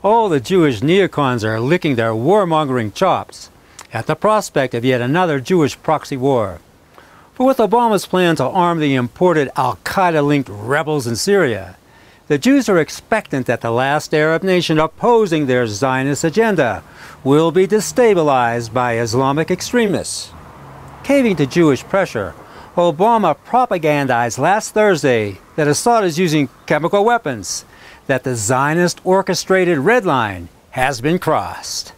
All the Jewish neocons are licking their warmongering chops at the prospect of yet another Jewish proxy war. For with Obama's plan to arm the imported al-Qaeda-linked rebels in Syria, the Jews are expectant that the last Arab nation opposing their Zionist agenda will be destabilized by Islamic extremists. Caving to Jewish pressure, Obama propagandized last Thursday that Assad is using chemical weapons, that the Zionist-orchestrated red line has been crossed.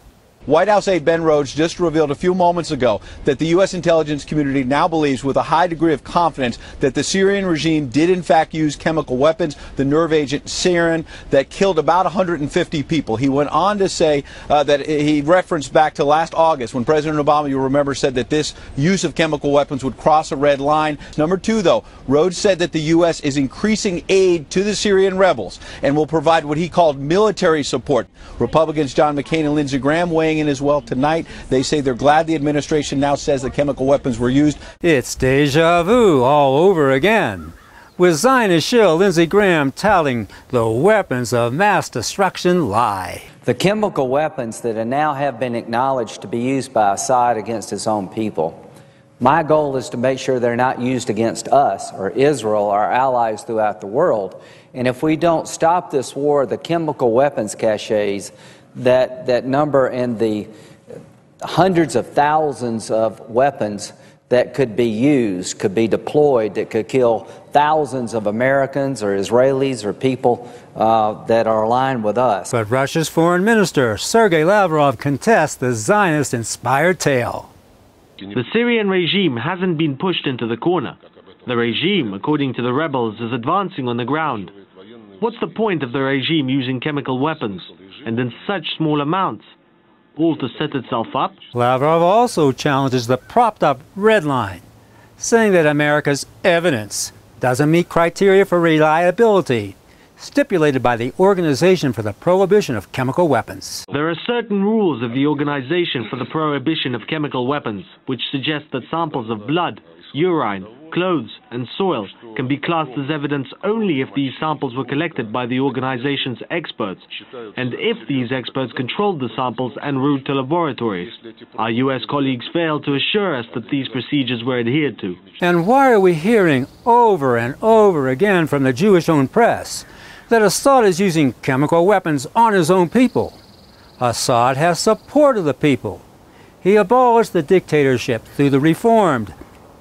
White House aide Ben Rhodes just revealed a few moments ago that the U.S. intelligence community now believes with a high degree of confidence that the Syrian regime did in fact use chemical weapons, the nerve agent sarin, that killed about 150 people. He went on to say that he referenced back to last August when President Obama, you'll remember, said that this use of chemical weapons would cross a red line. Number two, though, Rhodes said that the U.S. is increasing aid to the Syrian rebels and will provide what he called military support. Republicans John McCain and Lindsey Graham weighing in as well tonight. They say they're glad the administration now says that chemical weapons were used. It's deja vu all over again, with Zionist shill Lindsey Graham touting the weapons of mass destruction lie. The chemical weapons that now have been acknowledged to be used by Assad against his own people. My goal is to make sure they're not used against us or Israel, our allies throughout the world. And if we don't stop this war, the chemical weapons caches that number in the hundreds of thousands of weapons that could be used, could be deployed, that could kill thousands of Americans or Israelis or people that are aligned with us. But Russia's foreign minister, Sergei Lavrov, contests the Zionist-inspired tale. The Syrian regime hasn't been pushed into the corner. The regime, according to the rebels, is advancing on the ground. What's the point of the regime using chemical weapons, and in such small amounts, all to set itself up? Lavrov also challenges the propped-up red line, saying that America's evidence doesn't meet criteria for reliability stipulated by the Organization for the Prohibition of Chemical Weapons. There are certain rules of the Organization for the Prohibition of Chemical Weapons, which suggest that samples of blood, urine, clothes, and soil can be classed as evidence only if these samples were collected by the organization's experts, and if these experts controlled the samples en route to laboratories. Our U.S. colleagues failed to assure us that these procedures were adhered to. And why are we hearing over and over again from the Jewish-owned press that Assad is using chemical weapons on his own people? Assad has support of the people. He abolished the dictatorship through the reformed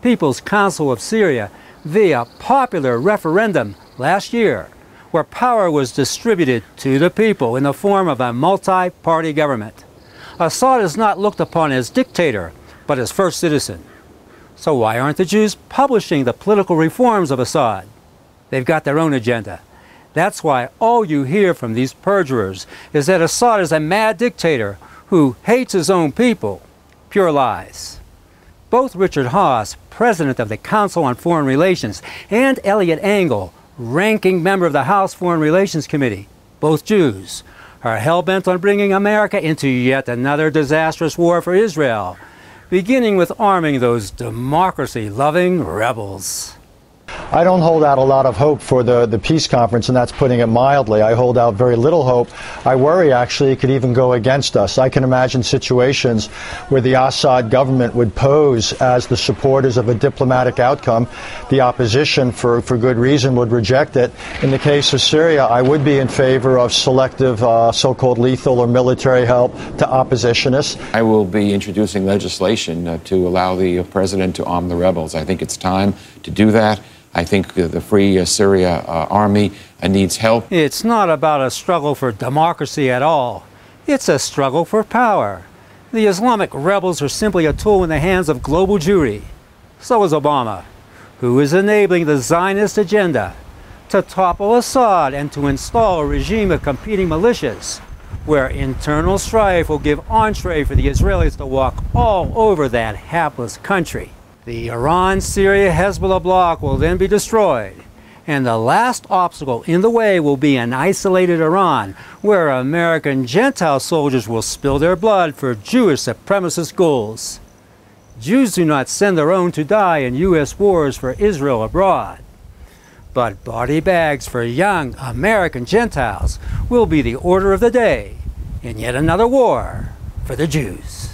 People's Council of Syria via popular referendum last year, where power was distributed to the people in the form of a multi-party government. Assad is not looked upon as dictator, but as first citizen. So why aren't the Jews publishing the political reforms of Assad? They've got their own agenda. That's why all you hear from these perjurers is that Assad is a mad dictator who hates his own people. Pure lies. Both Richard Haass, president of the Council on Foreign Relations, and Eliot Engel, ranking member of the House Foreign Relations Committee, both Jews, are hell-bent on bringing America into yet another disastrous war for Israel, beginning with arming those democracy-loving rebels. I don't hold out a lot of hope for the peace conference, and that's putting it mildly. I hold out very little hope. I worry, actually, it could even go against us. I can imagine situations where the Assad government would pose as the supporters of a diplomatic outcome. The opposition, for good reason, would reject it. In the case of Syria, I would be in favor of selective so-called lethal or military help to oppositionists. I will be introducing legislation to allow the president to arm the rebels. I think it's time to do that. I think the Free Syria Army needs help. It's not about a struggle for democracy at all. It's a struggle for power. The Islamic rebels are simply a tool in the hands of global Jewry. So is Obama, who is enabling the Zionist agenda to topple Assad and to install a regime of competing militias, where internal strife will give entree for the Israelis to walk all over that hapless country. The Iran-Syria-Hezbollah bloc will then be destroyed, and the last obstacle in the way will be an isolated Iran, where American Gentile soldiers will spill their blood for Jewish supremacist goals. Jews do not send their own to die in U.S. wars for Israel abroad. But body bags for young American Gentiles will be the order of the day in yet another war for the Jews.